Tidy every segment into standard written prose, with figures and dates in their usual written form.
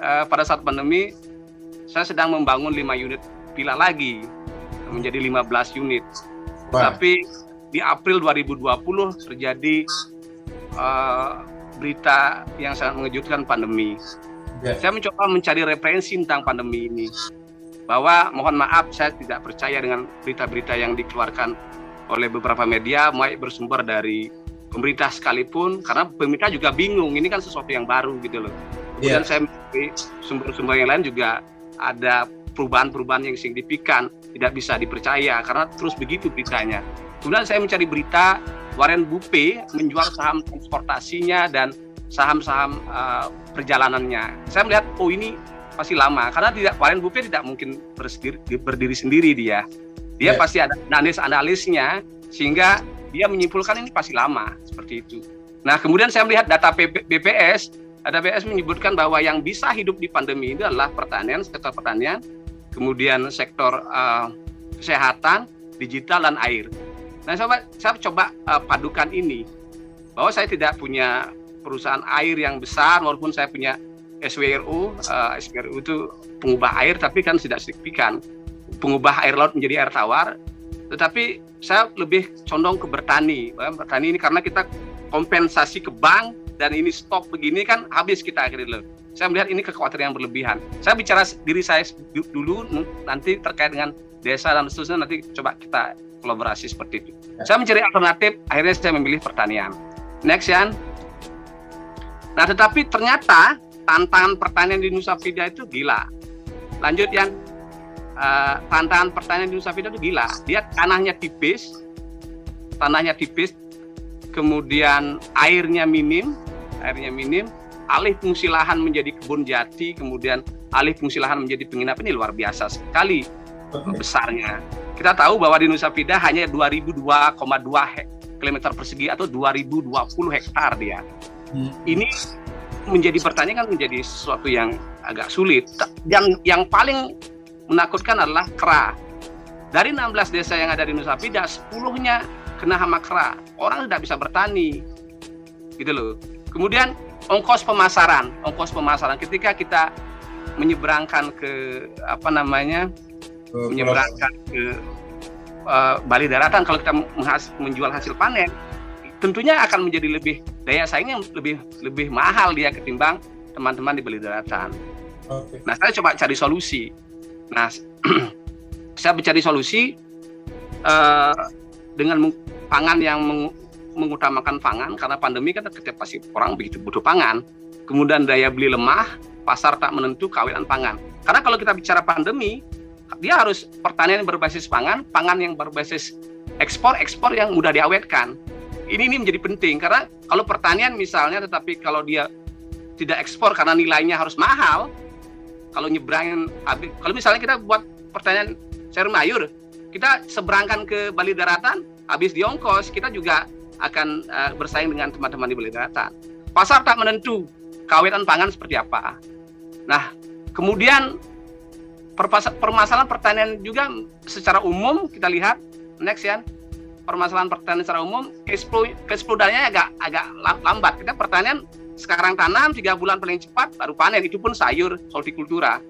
pada saat pandemi saya sedang membangun 5 unit villa lagi menjadi 15 unit. Tapi di April 2020 terjadi berita yang sangat mengejutkan, pandemi. Saya mencoba mencari referensi tentang pandemi ini, bahwa mohon maaf saya tidak percaya dengan berita-berita yang dikeluarkan oleh beberapa media, baik bersumber dari pemerintah sekalipun, karena pemerintah juga bingung, ini kan sesuatu yang baru gitu loh. Kemudian saya mencari sumber-sumber yang lain juga ada perubahan-perubahan yang signifikan, tidak bisa dipercaya karena terus begitu beritanya. Kemudian saya mencari berita Warren Buffett menjual saham transportasinya dan saham-saham perjalanannya. Saya melihat, oh ini pasti lama, karena Warren Buffett tidak mungkin berdiri sendiri dia. Dia pasti ada analis-analisnya, sehingga dia menyimpulkan ini pasti lama, seperti itu. Nah, kemudian saya melihat data BPS menyebutkan bahwa yang bisa hidup di pandemi ini adalah pertanian, sektor pertanian, kemudian sektor kesehatan, digital, dan air. Nah, saya coba padukan ini, bahwa saya tidak punya perusahaan air yang besar, walaupun saya punya SWRU. SWRU itu pengubah air, tapi kan tidak signifikan. Pengubah air laut menjadi air tawar. Tetapi saya lebih condong ke bertani. Bertani ini karena kita kompensasi ke bank, dan ini stok begini kan habis kita akhirnya. Saya melihat ini kekhawatiran yang berlebihan. Saya bicara diri saya dulu, nanti terkait dengan desa dan seterusnya, nanti coba kita kolaborasi seperti itu. Saya mencari alternatif, akhirnya saya memilih pertanian. Next, Yan. Nah, tetapi ternyata tantangan pertanian di Nusa-Penida itu gila. Lanjut, Yan. Tantangan pertanian di Nusa-Penida itu gila. Dia tanahnya tipis, kemudian airnya minim, alih fungsi lahan menjadi kebun jati, kemudian alih fungsi lahan menjadi penginapan, ini luar biasa sekali besarnya. Kita tahu bahwa di Nusa-Penida hanya 2002,2 km persegi atau 2020 hektar dia. Ini menjadi pertanian kan menjadi sesuatu yang agak sulit. Yang paling menakutkan adalah kera. Dari 16 desa yang ada di Nusa-Penida, 10-nya kena hama kera. Orang tidak bisa bertani, gitu loh. Kemudian ongkos pemasaran ketika kita menyeberangkan ke menyeberangkan ke Bali Daratan, kalau kita menjual hasil panen, tentunya akan menjadi daya saingnya lebih mahal dia ketimbang teman-teman di Bali Daratan. Nah, saya coba cari solusi. Nah, saya mencari solusi dengan pangan yang mengutamakan pangan, karena pandemi kan ketika pasti orang begitu butuh pangan. Kemudian daya beli lemah, pasar tak menentu, kawinan pangan. Karena kalau kita bicara pandemi, dia harus pertanian yang berbasis pangan yang berbasis ekspor yang mudah diawetkan. Ini menjadi penting, karena kalau pertanian misalnya, tetapi kalau dia tidak ekspor karena nilainya harus mahal, kalau nyebrangin, kalau misalnya kita buat pertanian sayur mayur, kita seberangkan ke Bali Daratan, habis di ongkos, kita juga akan bersaing dengan teman-teman di Bali Daratan. Pasar tak menentu, kawinan pangan seperti apa. Nah, kemudian permasalahan pertanian juga secara umum kita lihat, next ya, permasalahan pertanian secara umum, cash flow-nya agak lambat. Kita pertanian sekarang tanam 3 bulan paling cepat baru panen, itu pun sayur, hortikultura.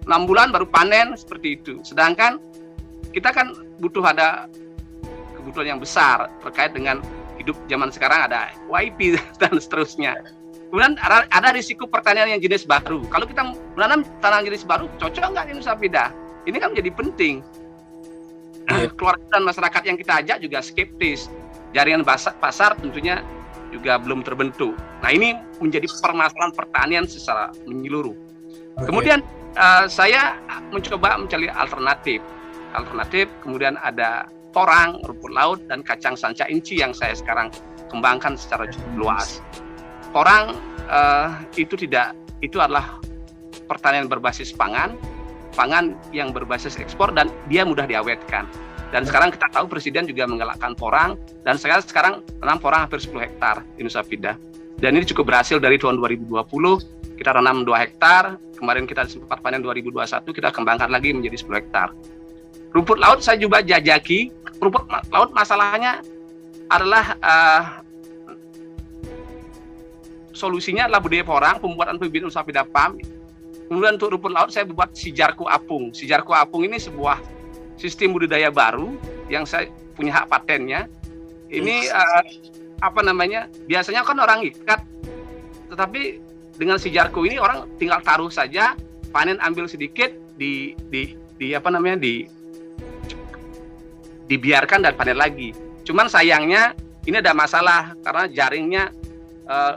6 bulan baru panen, seperti itu. Sedangkan kita kan butuh ada kebutuhan yang besar terkait dengan hidup zaman sekarang, ada YP dan seterusnya. Kemudian ada risiko pertanian yang jenis baru. Kalau kita menanam tanaman jenis baru, cocok nggak di Nusa-Penida? Ini kan menjadi penting. Keluarga dan masyarakat yang kita ajak juga skeptis. Jaringan pasar tentunya juga belum terbentuk. Nah, ini menjadi permasalahan pertanian secara menyeluruh. Kemudian saya mencoba mencari alternatif. Kemudian ada porang, rumput laut, dan kacang sanca inci yang saya sekarang kembangkan secara cukup luas. Porang itu adalah pertanian berbasis pangan yang berbasis ekspor, dan dia mudah diawetkan. Dan sekarang kita tahu Presiden juga menggalakkan porang, dan sekarang tanam porang hampir 10 hektar di Nusa-Penida. Dan ini cukup berhasil. Dari tahun 2020 kita tanam 2 hektar, kemarin kita sempat panen 2021, kita kembangkan lagi menjadi 10 hektar. Rumput laut saya juga jajaki. Rumput laut masalahnya adalah solusinya adalah budaya porang, pembuatan bibit Nusa-Penida Farm. Kemudian untuk rumput laut saya buat Sijarku Apung. Sijarku Apung ini sebuah sistem budidaya baru yang saya punya hak patennya. Ini biasanya kan orang ikat, tetapi dengan Sijarku ini orang tinggal taruh saja, panen ambil sedikit, dibiarkan dan panen lagi. Cuman sayangnya ini ada masalah karena jaringnya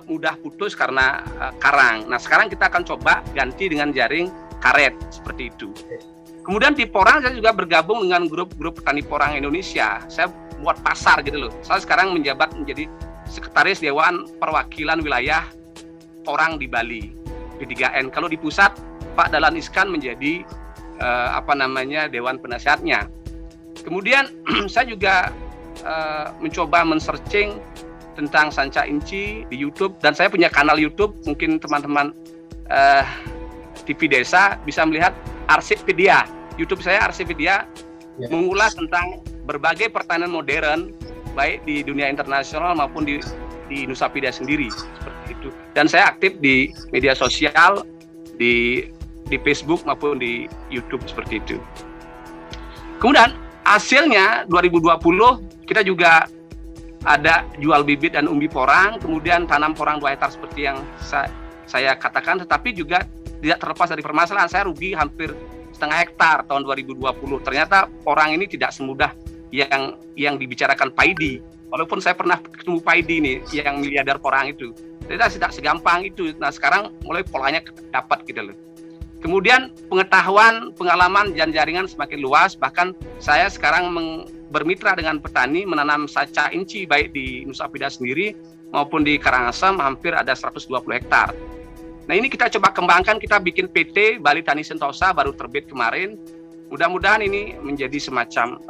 mudah putus karena karang. Nah, sekarang kita akan coba ganti dengan jaring karet seperti itu. Kemudian di Porang saya juga bergabung dengan grup-grup petani porang Indonesia. Saya buat pasar gitu loh. Saya sekarang menjabat menjadi sekretaris Dewan Perwakilan Wilayah Porang di Bali, P3N. Kalau di pusat Pak Dahlan Iskan menjadi Dewan Penasehatnya. Kemudian saya juga mencoba men-searching tentang Sanca Inci di YouTube, dan saya punya kanal YouTube. Mungkin teman-teman TV Desa bisa melihat Arsipedia. YouTube saya Arsipedia, mengulas tentang berbagai pertanian modern baik di dunia internasional maupun di Nusa Penida sendiri seperti itu. Dan saya aktif di media sosial di Facebook maupun di YouTube seperti itu. Kemudian hasilnya 2020 kita juga ada jual bibit dan umbi porang, kemudian tanam porang 2 hektar seperti yang saya katakan, tetapi juga tidak terlepas dari permasalahan. Saya rugi hampir setengah hektar tahun 2020. Ternyata porang ini tidak semudah yang dibicarakan Paidi. Walaupun saya pernah ketemu Paidi nih, yang miliarder porang itu. Tidak segampang itu. Nah, sekarang mulai polanya dapat gitu loh. Kemudian pengetahuan, pengalaman dan jaringan semakin luas. Bahkan saya sekarang bermitra dengan petani menanam Sanca Inci baik di Nusa Penida sendiri maupun di Karangasem, hampir ada 120 hektar. Nah, ini kita coba kembangkan, kita bikin PT Bali Tani Sentosa baru terbit kemarin. Mudah-mudahan ini menjadi semacam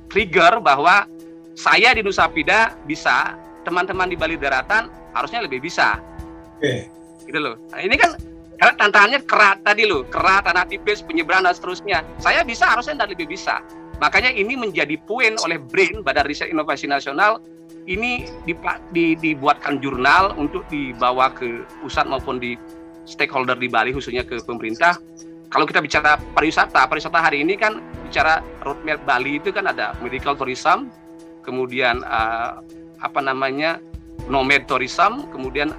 trigger bahwa saya di Nusa Penida bisa, teman-teman di Bali Daratan harusnya lebih bisa. Gitu loh. Nah, ini kan karena tantangannya kerat tadi loh, kerat, tanah tipis, penyeberangan dan seterusnya. Saya bisa, harusnya Anda lebih bisa. Makanya ini menjadi poin oleh BRIN, Badan Riset Inovasi Nasional, ini dibuatkan jurnal untuk dibawa ke pusat maupun di stakeholder di Bali, khususnya ke pemerintah. Kalau kita bicara pariwisata hari ini kan bicara roadmap Bali itu kan ada medical tourism, kemudian nomad tourism, kemudian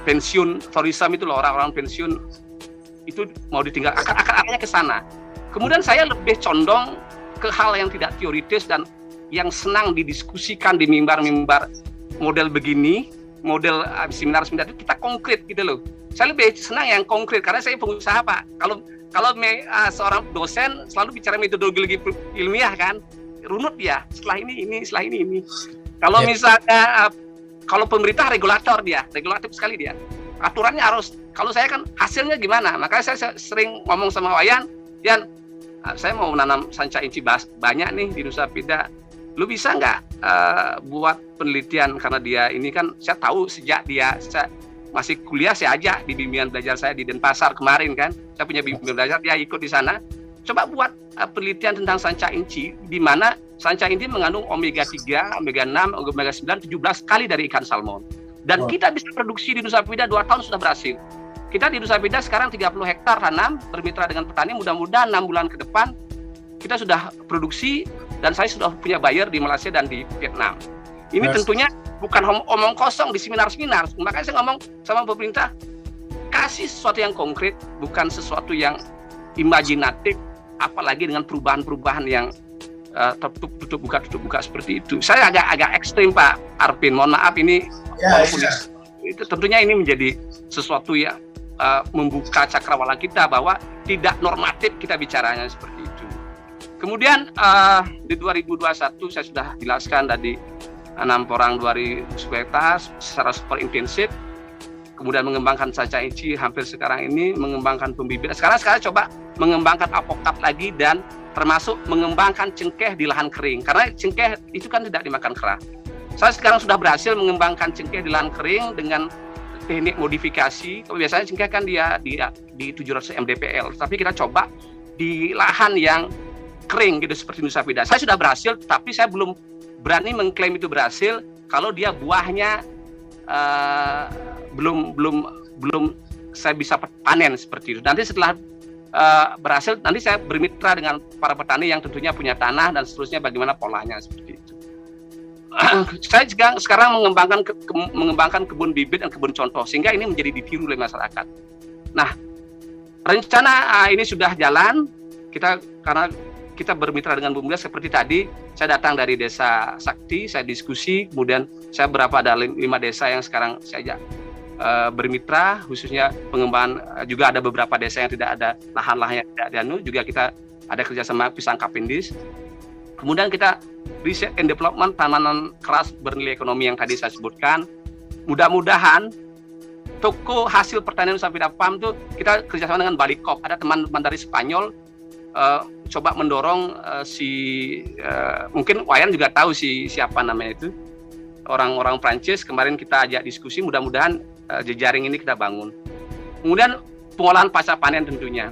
pensiun tourism itu loh, orang-orang pensiun itu mau ditinggal, akan ke sana. Kemudian saya lebih condong ke hal yang tidak teoritis dan yang senang didiskusikan di mimbar-mimbar model begini, model seminar-seminar itu kita konkret gitu loh. Saya lebih senang yang konkret karena saya pengusaha Pak. Kalau seorang dosen selalu bicara metodologi ilmiah kan, runut ya. Setelah ini. Kalau misalnya kalau pemerintah regulatif sekali dia. Aturannya harus. Kalau saya kan hasilnya gimana? Makanya saya sering ngomong sama Wayan, Yan, saya mau nanam Sanca Inci banyak nih di Nusa Penida. Lu bisa nggak buat penelitian, karena dia ini kan saya tahu sejak saya masih kuliah, saya ajak di bimbingan belajar saya di Denpasar kemarin kan. Saya punya bimbingan belajar, dia ikut di sana. Coba buat penelitian tentang Sanca Inci, di mana Sanca Inci mengandung omega 3, omega 6, omega 9, 17 kali dari ikan salmon. Dan kita bisa produksi di Nusa Penida 2 tahun sudah berhasil. Kita di Nusa Penida sekarang 30 hektar tanam, bermitra dengan petani, mudah-mudahan 6 bulan ke depan kita sudah produksi, dan saya sudah punya buyer di Malaysia dan di Vietnam. Ini tentunya bukan omong kosong di seminar-seminar. Makanya saya ngomong sama pemerintah, kasih sesuatu yang konkret, bukan sesuatu yang imajinatif, apalagi dengan perubahan-perubahan yang tutup buka seperti itu. Saya agak ekstrim Pak Arvin, mohon maaf ini. Itu tentunya ini menjadi sesuatu yang membuka cakrawala kita bahwa tidak normatif kita bicaranya seperti itu. Kemudian di 2021 saya sudah jelaskan tadi, nanam porang 2000 hektar secara super intensif, kemudian mengembangkan Sanca Inci hampir sekarang ini, mengembangkan pembibit. Sekarang coba mengembangkan apokat lagi, dan termasuk mengembangkan cengkeh di lahan kering, karena cengkeh itu kan tidak dimakan kera. Saya sekarang sudah berhasil mengembangkan cengkeh di lahan kering dengan teknik modifikasi. Biasanya cengkeh kan dia di 700 mdpl, tapi kita coba di lahan yang kering gitu seperti Nusa Penida. Saya sudah berhasil, tapi saya belum berani mengklaim itu berhasil kalau dia buahnya belum saya bisa panen seperti itu. Nanti setelah berhasil, nanti saya bermitra dengan para petani yang tentunya punya tanah dan seterusnya, bagaimana polanya seperti itu. Saya juga sekarang mengembangkan kebun bibit dan kebun contoh, sehingga ini menjadi ditiru oleh masyarakat. Nah, rencana ini sudah jalan, karena kita bermitra dengan Bumdes seperti tadi. Saya datang dari Desa Sakti, saya diskusi, kemudian saya ada 5 desa yang sekarang saya bermitra, khususnya pengembangan. Juga ada beberapa desa yang tidak ada lahan-lahan yang tidak dianu, juga kita ada kerjasama pisang kapindis. Kemudian kita research and development tanaman keras bernilai ekonomi yang tadi saya sebutkan. Mudah-mudahan toko hasil pertanian Nusapida Farm itu kita kerjasama dengan Balikop. Ada teman-teman dari Spanyol coba mendorong mungkin Wayan juga tahu siapa namanya itu, orang-orang Prancis. Kemarin kita ajak diskusi, mudah-mudahan jejaring ini kita bangun. Kemudian pengolahan pasca panen tentunya.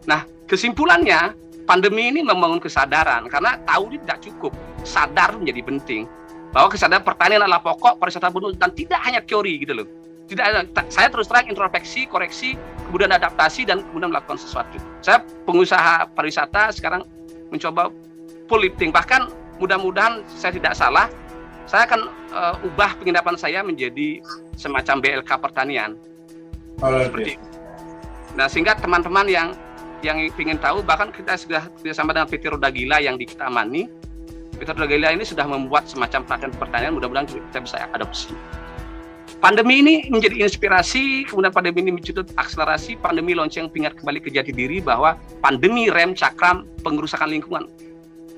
Nah, kesimpulannya pandemi ini membangun kesadaran, karena tahu ini tidak cukup, sadar menjadi penting bahwa kesadaran pertanian adalah pokok pariwisata bonus, dan tidak hanya teori gitu loh. Tidak ada, saya terus terang introspeksi, koreksi, kemudian adaptasi, dan kemudian melakukan sesuatu. Saya pengusaha pariwisata sekarang mencoba full lifting, bahkan mudah-mudahan saya tidak salah, saya akan ubah penginapan saya menjadi semacam BLK pertanian. Seperti itu. Nah, sehingga teman-teman yang ingin tahu, bahkan kita sudah bersama dengan PT Roda Gila yang di Kitamani. PT Roda Gila ini sudah membuat semacam pelatihan pertanian, mudah-mudahan kita bisa adopsi. Pandemi ini menjadi inspirasi, kemudian pandemi ini mencutut akselerasi, pandemi lonceng pingat kembali ke jati diri, bahwa pandemi rem cakram pengerusakan lingkungan.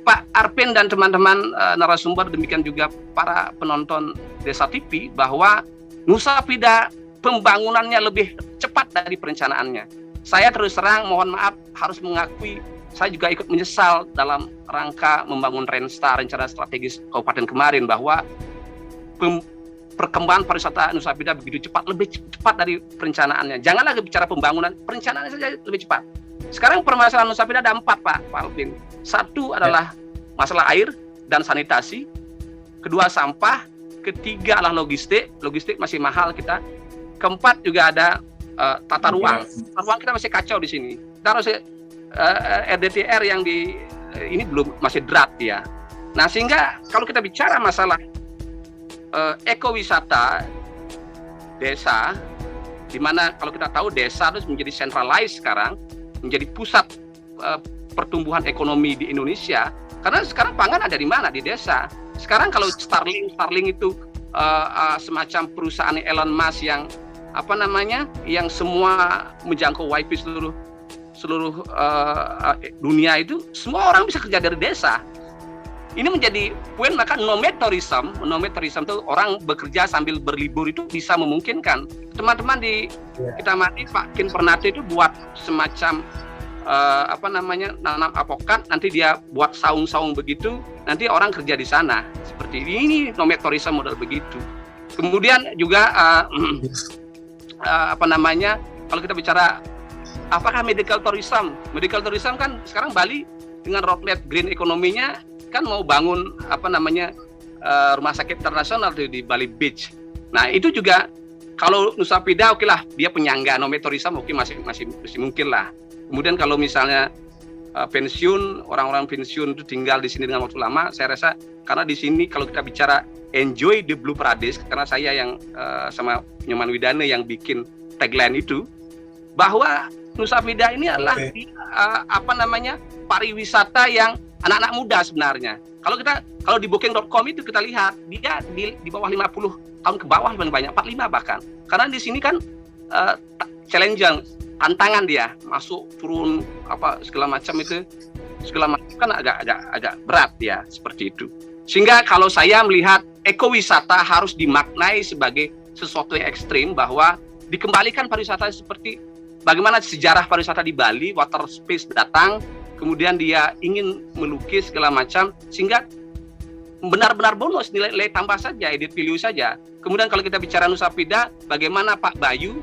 Pak Arpen dan teman-teman narasumber, demikian juga para penonton Desa TV, bahwa Nusapida pembangunannya lebih cepat dari perencanaannya. Saya terus terang mohon maaf harus mengakui, saya juga ikut menyesal dalam rangka membangun Renstar, rencana strategis kabupaten kemarin, bahwa perkembangan pariwisata Nusapida begitu cepat, lebih cepat dari perencanaannya. Janganlah bicara pembangunan, perencanaannya saja lebih cepat. Sekarang permasalahan Nusapida ada 4, Pak Alvin. 1 adalah masalah air dan sanitasi. Kedua, sampah. Ketiga adalah logistik masih mahal kita. Keempat juga ada tata ruang. Tata ruang kita masih kacau di sini. Kita harus RDTR yang ini masih draft ya. Nah, sehingga kalau kita bicara masalah ekowisata desa, di mana kalau kita tahu desa harus menjadi centralized sekarang, menjadi pusat pertumbuhan ekonomi di Indonesia. Karena sekarang pangan ada di mana? Di desa. Sekarang kalau Starlink itu semacam perusahaan Elon Musk yang yang semua menjangkau wifi seluruh dunia, itu semua orang bisa kerja dari desa. Ini menjadi poin, maka nomad tourism itu orang bekerja sambil berlibur itu bisa memungkinkan. Teman-teman di Kitamani, Pak Kin Pernate itu buat semacam nanam apokat, nanti dia buat saung-saung begitu, nanti orang kerja di sana. Seperti ini nomad tourism model begitu. Kemudian juga kalau kita bicara apakah medical tourism kan sekarang Bali dengan roadmap green ekonominya kan mau bangun rumah sakit internasional di Bali Beach. Nah, itu juga kalau Nusapida oke lah, dia penyangga nomad tourism, oke masih mungkin lah. Kemudian kalau misalnya pensiun, orang-orang pensiun itu tinggal di sini dengan waktu lama, saya rasa karena di sini kalau kita bicara enjoy the Blue Pradesh, karena saya yang sama Nyoman Widane yang bikin tagline itu, bahwa Nusapida ini adalah pariwisata yang anak-anak muda sebenarnya. Kalau di booking.com itu kita lihat dia di bawah 50 tahun ke bawah paling banyak, 45 bahkan. Karena di sini kan challenge, tantangan dia masuk turun segala macam kan agak berat ya, seperti itu. Sehingga kalau saya melihat ekowisata harus dimaknai sebagai sesuatu yang ekstrim, bahwa dikembalikan pariwisata seperti bagaimana sejarah pariwisata di Bali, water space datang, kemudian dia ingin melukis segala macam, sehingga benar-benar bonus, nilai tambah saja, edit value saja. Kemudian kalau kita bicara Nusapida, bagaimana Pak Bayu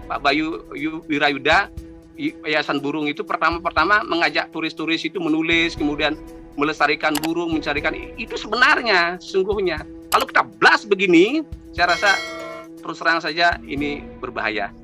Wirayuda, Yayasan Burung itu pertama mengajak turis-turis itu menulis, kemudian melestarikan burung, mencarikan, itu sebenarnya sesungguhnya. Kalau kita blast begini, saya rasa terus terang saja ini berbahaya.